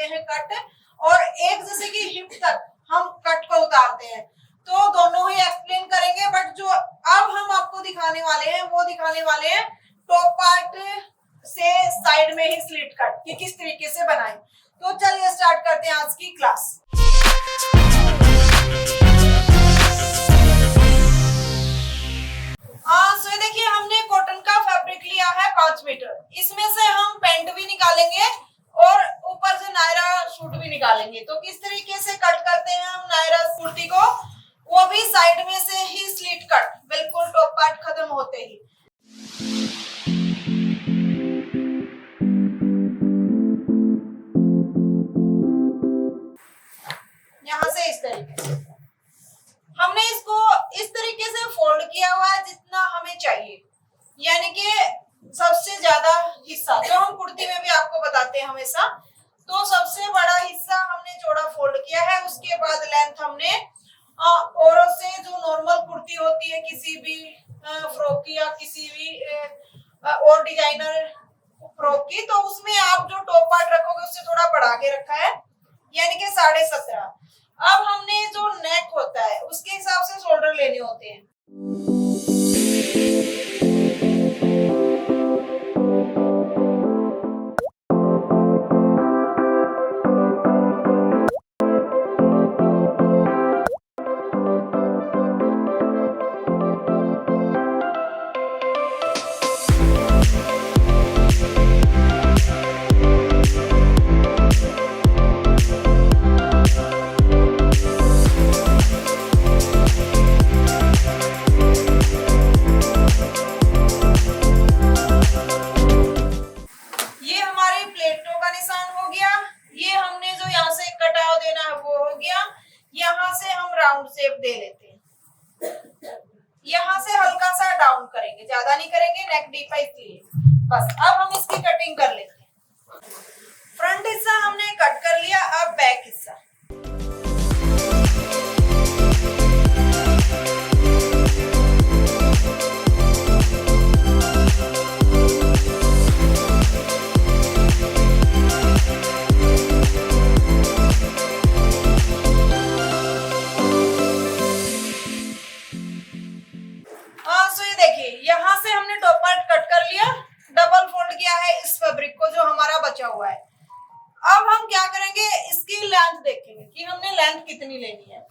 हैं कट, और एक जैसे कि हिप तक हम कट को उतारते हैं। तो दोनों ही एक्सप्लेन करेंगे, बट जो अब हम आपको दिखाने वाले हैं वो दिखाने वाले हैं टॉप पार्ट से साइड में ही स्लिट कट कि किस तरीके से बनाएं। तो चलिए स्टार्ट करते हैं आज की क्लास। सो देखिए, हमने कॉटन का फैब्रिक लिया है 5 मीटर। इसमें से हम पैंट भी निकालेंगे और ऊपर से नायरा सूट भी निकालेंगे। तो किस तरीके से कट करते हैं हम नायरा कुर्ती को, वो भी साइड में से ही स्लिट कट, बिल्कुल टॉप पार्ट खत्म होते ही। यहाँ से इस तरीके से हमने इसको इस तरीके से फोल्ड किया हुआ है जितना हमें चाहिए, यानी कि सबसे ज्यादा हिस्सा जो हम कुर्ती में भी आपको बताते हैं हमेशा। तो सबसे बड़ा हिस्सा हमने चौड़ा फोल्ड किया है। उसके बाद लेंथ हमने औरों से जो नॉर्मल कुर्ती होती है किसी भी फ्रॉक की या किसी भी और डिजाइनर फ्रॉक की, तो उसमें आप जो टॉप पार्ट रखोगे उससे थोड़ा बढ़ा के रखा है, यानी कि 17.5। अब हमने जो नेक होता है उसके हिसाब से शोल्डर लेने होते हैं। यहाँ से हम राउंड शेप दे लेते हैं, यहाँ से हल्का सा डाउन करेंगे, ज्यादा नहीं करेंगे, नेक डीप है इसलिए। बस अब हम इसकी कटिंग कर लेते हैं। फ्रंट हिस्सा हमने कट कर लिया, अब बैक हिस्सा। यहाँ से हमने टॉप पार्ट कट कर लिया, डबल फोल्ड किया है इस फैब्रिक को जो हमारा बचा हुआ है। अब हम क्या करेंगे, इसकी लेंथ देखेंगे कि हमने लेंथ कितनी लेनी है।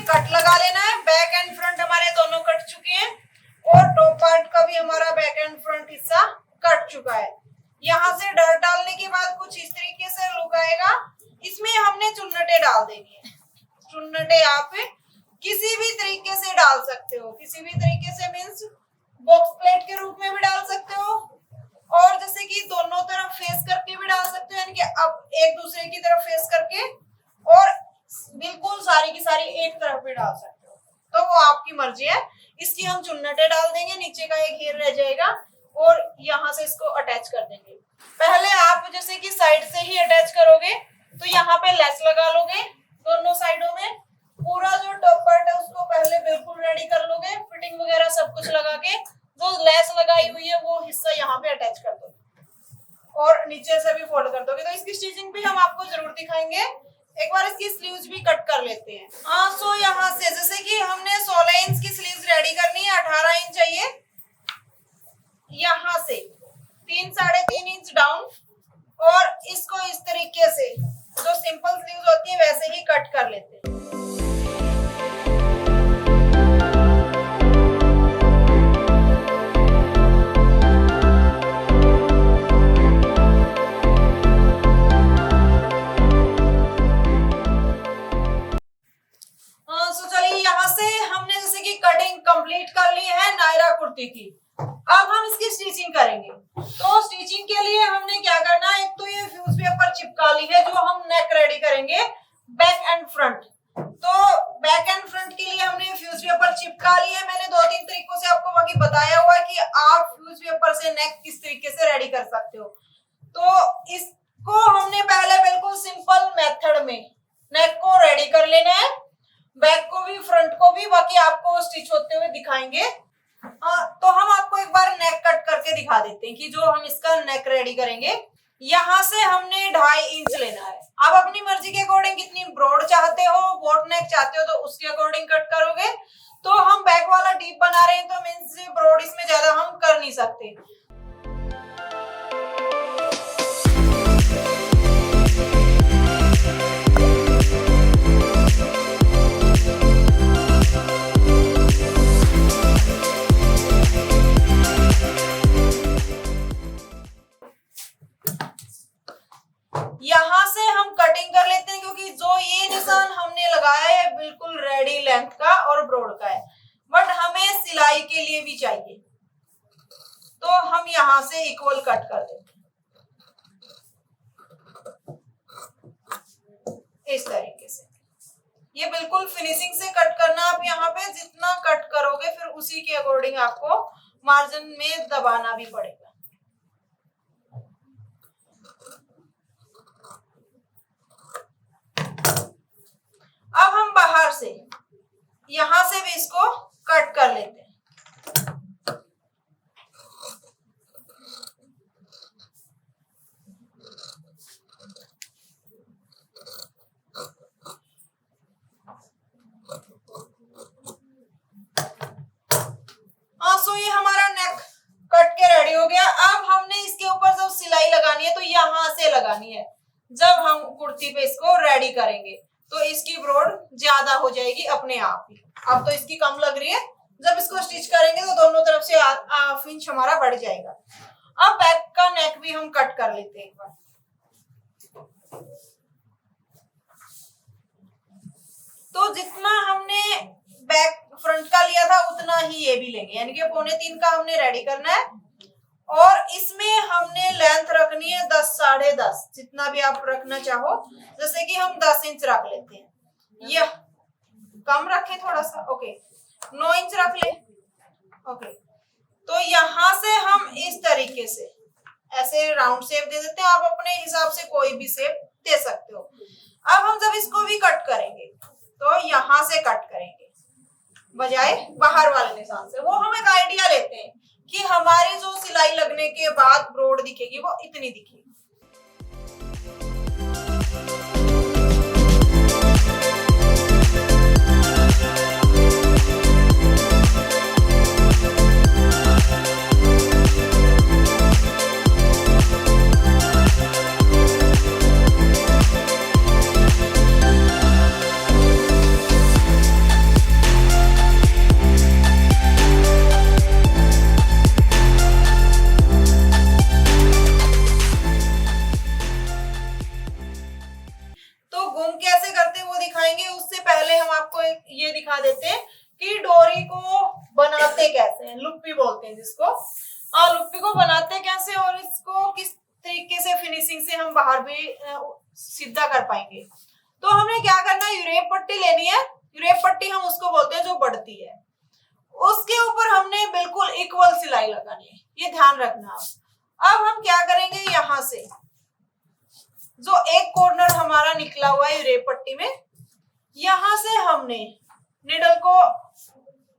कट लगा लेना है। बैक एंड फ्रंट हमारे दोनों कट चुके हैं और टॉप पार्ट का भी हमारा बैक एंड फ्रंट हिस्सा कट चुका है। यहाँ से डर डालने के बाद कुछ इस तरीके से लुक आएगा। इसमें हमने चुन्नटे डाल देनी है। चुन्नटे आप किसी भी तरीके से डाल सकते हो, किसी भी तरीके से मीन्स बॉक्स प्लेट के रूप में भी डाल सकते हो, और जैसे कि दोनों तरफ फेस करके भी डाल सकते हो, यानी कि अब एक दूसरे की तरफ फेस करके, और बिल्कुल सारी की सारी एक तरफ भी डाल सकते हो, तो वो आपकी मर्जी है। इसकी हम चुन्नटे डाल देंगे, नीचे का एक घेर रह जाएगा और यहाँ से इसको अटैच कर देंगे। पहले आप जैसे कि साइड से ही अटैच करोगे तो यहाँ पे लेस लगा लोगे दोनों साइडों में। पूरा जो टॉप पार्ट है उसको पहले बिल्कुल रेडी कर लोगे, फिटिंग वगैरह सब कुछ लगा के। जो लेस लगाई हुई है वो हिस्सा यहाँ पे अटैच कर दोगे और नीचे से भी फोल्ड कर दोगे। तो इसकी स्टिचिंग भी हम आपको जरूर दिखाएंगे। एक बार इसकी स्लीव्स भी कट कर लेते हैं। सो यहाँ से जैसे कि हमने 16 इंच की स्लीव्स रेडी करनी है, 18 इंच चाहिए। यहाँ से 3 साढ़े 3 इंच डाउन, और इसको इस तरीके से जो सिंपल स्लीव्स होती है वैसे ही कट कर लेते हैं। कंप्लीट कर ली है नायरा कुर्ती की। अब हम इसकी स्टिचिंग करेंगे। तो स्टिचिंग के लिए हमने क्या करना है, एक तो ये फ्यूज पेपर चिपका ली है जो हम नेक रेडी करेंगे बैक एंड फ्रंट। तो बैक एंड फ्रंट के लिए हमने फ्यूज पेपर चिपका ली है। मैंने 2-3 तरीकों से आपको बाकी बताया हुआ है कि आप फ्यूज पेपर से नेक किस तरीके से रेडी कर सकते हो। तो इसको हमने पहले बिल्कुल सिंपल मेथड में नेक को रेडी कर लेना है, बैक को भी फ्रंट को भी, बाकी आपको स्टिच होते हुए दिखाएंगे। तो हम आपको एक बार नेक कट करके दिखा देते हैं कि जो हम इसका नेक रेडी करेंगे। यहाँ से हमने 2.5 इंच लेना है। आप अपनी मर्जी के अकॉर्डिंग कितनी ब्रॉड चाहते हो, बोट नेक चाहते हो तो उसके अकॉर्डिंग कट करोगे। तो हम बैक वाला डीप बना रहे हैं तो मींस ब्रॉड इसमें ज्यादा हम कर नहीं सकते। यहाँ से हम कटिंग कर लेते हैं क्योंकि जो ये निशान हमने लगाया है बिल्कुल रेडी लेंथ का और ब्रॉड का है, बट हमें सिलाई के लिए भी चाहिए। तो हम यहाँ से इक्वल कट कर देते हैं इस तरीके से। ये बिल्कुल फिनिशिंग से कट करना। आप यहाँ पे जितना कट करोगे फिर उसी के अकॉर्डिंग आपको मार्जिन में दबाना भी पड़ेगा। अब हम बाहर से यहां से भी इसको कट कर लेते हैं। सो ये हमारा नेक कट के रेडी हो गया। अब हमने इसके ऊपर जब सिलाई लगानी है तो यहां से लगानी है। जब हम कुर्ती पे इसको रेडी करेंगे तो इसकी ब्रॉड ज्यादा हो जाएगी अपने आप ही। अब तो इसकी कम लग रही है, जब इसको स्टिच करेंगे तो दोनों तरफ से 1/2 इंच हमारा बढ़ जाएगा। अब बैक का नेक भी हम कट कर लेते हैं एक बार। तो जितना हमने बैक फ्रंट का लिया था उतना ही ये भी लेंगे, यानी कि 2.25 का हमने रेडी करना है। और इसमें हमने लेंथ रखनी है 10 साढ़े 10, जितना भी आप रखना चाहो। जैसे कि हम 10 इंच रख लेते हैं, या कम रखें थोड़ा सा, ओके 9 इंच रख ले, ओके। तो यहाँ से हम इस तरीके से ऐसे राउंड शेप दे देते हैं। आप अपने हिसाब से कोई भी शेप दे सकते हो। अब हम जब इसको भी कट करेंगे तो यहाँ से कट करेंगे बजाय बाहर वाले निशान से। वो हम एक आइडिया लेते हैं कि हमारी जो सिलाई लगने के बाद ब्रॉड दिखेगी वो इतनी दिखेगी। ये दिखा देते हैं कि डोरी को बनाते कैसे हैं, लुप्पी बोलते हैं जिसको। लुप्पी को बनाते कैसे और इसको किस तरीके से फिनिशिंग से हम बाहर भी सीधा कर पाएंगे। तो हमने क्या करना है, यूरेप पट्टी लेनी है। यूरेप पट्टी हम उसको बोलते हैं जो बढ़ती है। उसके ऊपर हमने बिल्कुल इक्वल सिलाई लगानी है, ये ध्यान रखना। अब हम क्या करेंगे, यहाँ से जो एक कॉर्नर हमारा निकला हुआ है यूरेप पट्टी में, यहां से हमने निडल को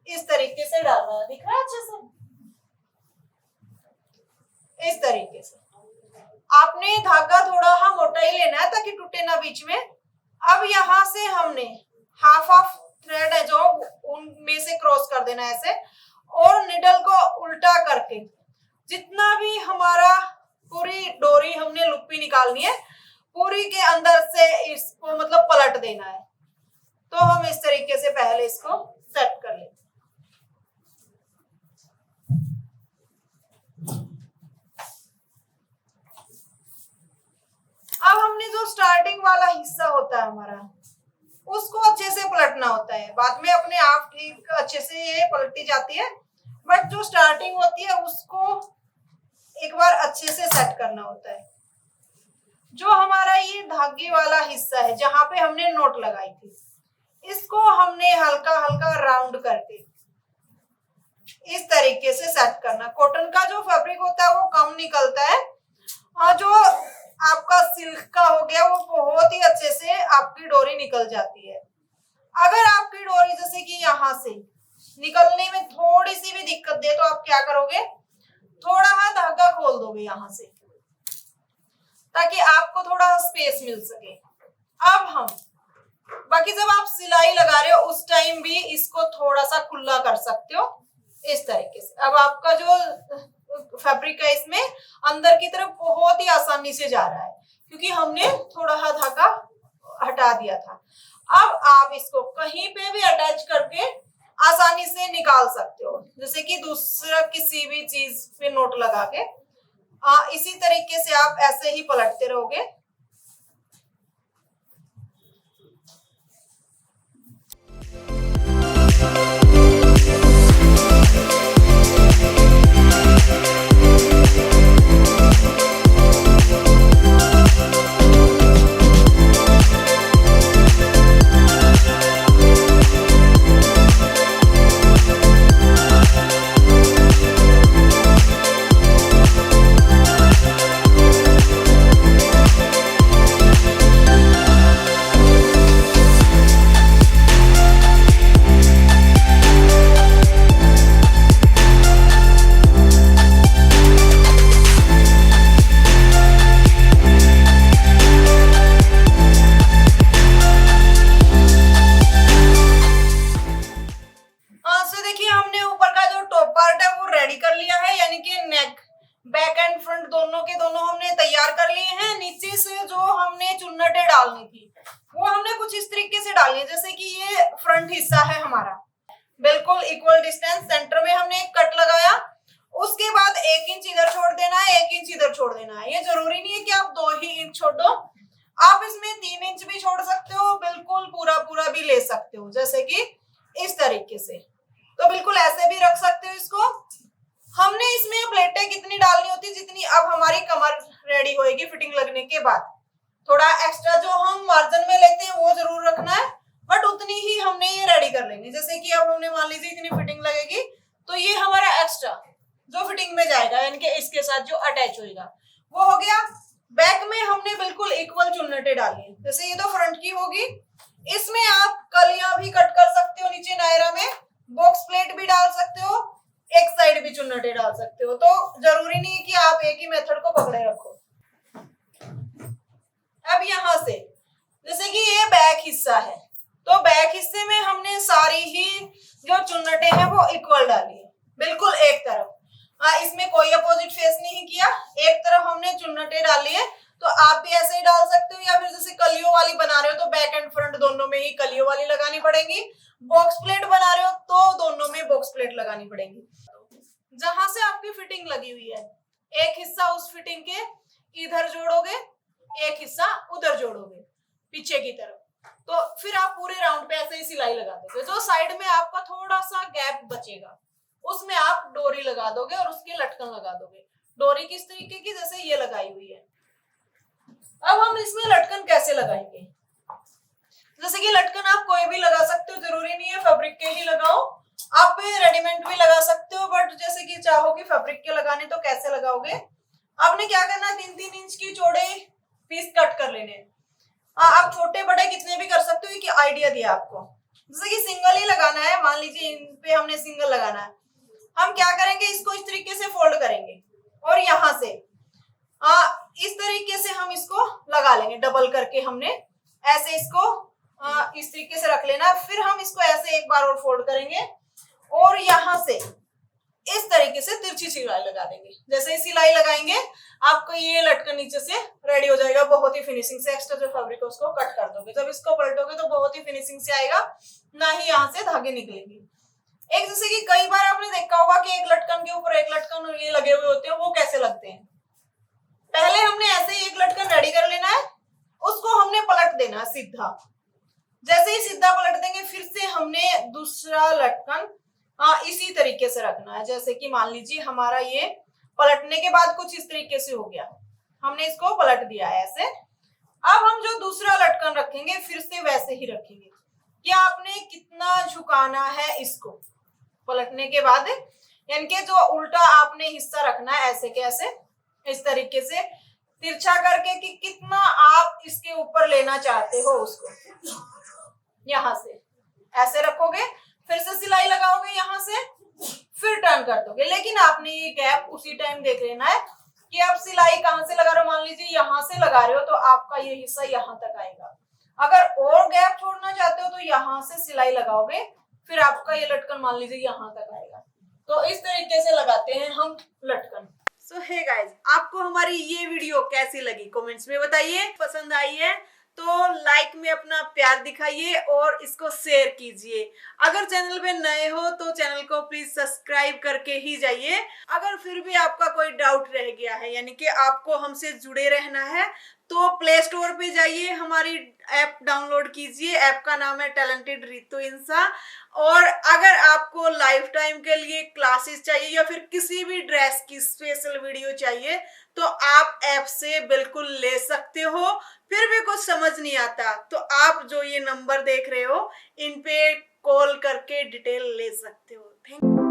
इस तरीके से डालना है। दिख रहा है अच्छे से, इस तरीके से। आपने धागा थोड़ा मोटा ही लेना है ताकि टूटे ना बीच में। अब यहां से हमने हाफ थ्रेड है जो उनमें से क्रॉस कर देना है ऐसे, और निडल को उल्टा करके जितना भी हमारा पूरी डोरी हमने लुप्पी निकालनी है पूरी के अंदर से इसको मतलब पलट देना है। तो हम इस तरीके से पहले इसको सेट कर लेते हैं। अब हमने जो स्टार्टिंग वाला हिस्सा होता है हमारा, उसको अच्छे से पलटना होता है। बाद में अपने आप ठीक अच्छे से ये पलटी जाती है, बट जो स्टार्टिंग होती है उसको एक बार अच्छे से सेट करना होता है। जो हमारा ये धागे वाला हिस्सा है जहां पे हमने नोट लगाई थी, इसको हमने हल्का हल्का राउंड करके इस तरीके से सेट करना। कॉटन का जो फैब्रिक होता है वो कम निकलता है, और जो आपका सिल्क का हो गया वो बहुत ही अच्छे से आपकी डोरी निकल जाती है। अगर आपकी डोरी जैसे कि यहाँ से निकलने में थोड़ी सी भी दिक्कत दे तो आप क्या करोगे, थोड़ा सा धागा खोल दोगे यहाँ से, ताकि आपको थोड़ा स्पेस मिल सके। अब हम बाकी जब आप सिलाई लगा रहे हो उस टाइम भी इसको थोड़ा सा खुला कर सकते हो इस तरीके से। अब आपका जो फैब्रिक है इसमें अंदर की तरफ बहुत ही आसानी से जा रहा है, क्योंकि हमने थोड़ा सा धागा हटा दिया था। अब आप इसको कहीं पे भी अटैच करके आसानी से निकाल सकते हो, जैसे कि दूसरा किसी भी चीज पे नोट लगा के। इसी तरीके से आप ऐसे ही पलटते रहोगे। बैक एंड फ्रंट दोनों के दोनों हमने तैयार कर लिए हैं। नीचे से जो हमने चुन्नटें डालनी थी वो हमने कुछ इस तरीके से डालनी है, जैसे कि ये फ्रंट हिस्सा है हमारा, बिल्कुल इक्वल डिस्टेंस सेंटर में हमने एक कट लगाया। उसके बाद 1 इंच इधर छोड़ देना है, 1 इंच इधर छोड़ देना है। ये जरूरी नहीं है कि आप 2 ही इंच छोड़ दो, आप इसमें 3 इंच भी छोड़ सकते हो, बिल्कुल पूरा पूरा भी ले सकते हो, जैसे कि इस तरीके से। तो बिल्कुल ऐसे भी रख सकते हो इसको। हमने इसमें प्लेटें कितनी डालनी होती, जितनी अब हमारी कमर रेडी होएगी फिटिंग लगने के बाद। थोड़ा एक्स्ट्रा जो हम मार्जिन में लेते हैं वो जरूर रखना है, बट उतनी ही हमने ये रेडी कर लेनी। जैसे कि अब हमने मान लीजिए इतनी फिटिंग लगेगी, तो ये हमारा एक्स्ट्रा जो फिटिंग में जाएगा, यानी कि इसके साथ जो अटैच होएगा वो हो गया। बैक में हमने बिल्कुल इक्वल चुन्नटें डाली है, जैसे ये तो फ्रंट की होगी, इसमें आप कलियां भी कट कर सकते हो, नीचे नायरा में बॉक्स प्लेट भी डाल सकते हो, एक साइड भी चुन्नटें डाल सकते हो। तो जरूरी नहीं है कि आप एक ही मेथड को पकड़े रखो। अब यहां से जैसे कि ये बैक हिस्सा है, तो बैक हिस्से में हमने सारी ही जो चुन्नटें हैं वो इक्वल डाली है, बिल्कुल एक तरफ। इसमें कोई अपोजिट फेस नहीं किया, एक तरफ हमने चुन्नटें डाली है। तो आप भी ऐसे ही डाल सकते हो, या फिर जैसे कलियों वाली बना रहे हो तो बैक एंड फ्रंट दोनों में ही कलियों वाली लगानी पड़ेगी। बॉक्स प्लेट बना रहे हो तो दोनों में बॉक्स प्लेट लगानी पड़ेगी। जहां से आपकी फिटिंग लगी हुई है, एक हिस्सा उस फिटिंग के इधर जोड़ोगे, एक हिस्सा उधर जोड़ोगे पीछे की तरफ। तो फिर आप पूरे राउंड पे ऐसे ही सिलाई लगा दोगे। जो साइड में आपका थोड़ा सा गैप बचेगा उसमें आप डोरी लगा दोगे और उसके लटकन लगा दोगे। डोरी किस तरीके की, जैसे ये लगाई हुई है। अब हम इसमें लटकन कैसे लगाएंगे, जैसे कि लटकन आप कोई भी लगा सकते हो, जरूरी नहीं है फैब्रिक के ही लगाओ, आप रेडीमेड भी लगा सकते हो। बट जैसे कि चाहो कि फैब्रिक के लगाने तो कैसे लगाओगे, आपने क्या करना है, 3-3 इंच की चौड़े पीस कट कर लेने। आप छोटे बड़े कितने भी कर सकते हो, ये आइडिया दिया आपको। जैसे कि सिंगल ही लगाना है, मान लीजिए इन पे हमने सिंगल लगाना है, हम क्या करेंगे, इसको इस तरीके से फोल्ड करेंगे और यहाँ से इस तरीके से हम इसको लगा लेंगे। डबल करके हमने ऐसे इसको इस तरीके से रख लेना। फिर हम इसको ऐसे एक बार और फोल्ड करेंगे और यहाँ से इस तरीके से तिरछी सिलाई लगा देंगे। जैसे ही सिलाई लगाएंगे आपको ये लटकन नीचे से रेडी हो जाएगा बहुत ही फिनिशिंग से। एक्स्ट्रा जो फैब्रिक है उसको कट कर दोगे, जब इसको पलटोगे तो बहुत ही फिनिशिंग से आएगा, ना ही यहाँ से धागे निकलेंगे। एक जैसे कि कई बार आपने देखा होगा कि एक लटकन के ऊपर एक लटकन ये लगे हुए होते हैं, वो कैसे लगते हैं। पहले हमने ऐसे ही एक लटकन रेडी कर लेना है, उसको हमने पलट देना सीधा। जैसे ही सीधा पलट देंगे फिर से हमने दूसरा लटकन इसी तरीके से रखना है। जैसे कि मान लीजिए हमारा ये पलटने के बाद कुछ इस तरीके से हो गया, हमने इसको पलट दिया है ऐसे। अब हम जो दूसरा लटकन रखेंगे फिर से वैसे ही रखेंगे कि आपने कितना झुकाना है इसको पलटने के बाद, यानी कि जो उल्टा आपने हिस्सा रखना है ऐसे कैसे इस तरीके से तिरछा करके कि कितना आप इसके ऊपर लेना चाहते हो उसको, यहां से ऐसे रखोगे, फिर से सिलाई लगाओगे यहां से, फिर टर्न कर दोगे। लेकिन आपने ये गैप उसी टाइम देख लेना है कि आप सिलाई कहां से लगा रहे हो। मान लीजिए यहां से लगा रहे हो तो आपका ये हिस्सा यहां तक आएगा। अगर और गैप छोड़ना चाहते हो तो यहां से सिलाई लगाओगे, फिर आपका ये लटकन मान लीजिए यहां तक आएगा। तो इस तरीके से लगाते हैं हम लटकन। सो हे गाइस, आपको हमारी ये वीडियो कैसी लगी कमेंट्स में बताइए। पसंद आई है तो लाइक में अपना प्यार दिखाइए और इसको शेयर कीजिए। अगर चैनल पे नए हो तो चैनल को प्लीज सब्सक्राइब करके ही जाइए। अगर फिर भी आपका कोई डाउट रह गया है, यानी कि आपको हमसे जुड़े रहना है, तो प्ले स्टोर पे जाइए, हमारी ऐप डाउनलोड कीजिए। ऐप का नाम है टैलेंटेड रितु इंसा। और अगर आपको लाइफ टाइम के लिए क्लासेस चाहिए या फिर किसी भी ड्रेस की स्पेशल वीडियो चाहिए तो आप ऐप से बिल्कुल ले सकते हो। फिर भी कुछ समझ नहीं आता तो आप जो ये नंबर देख रहे हो इन पे कॉल करके डिटेल ले सकते हो। Thank you.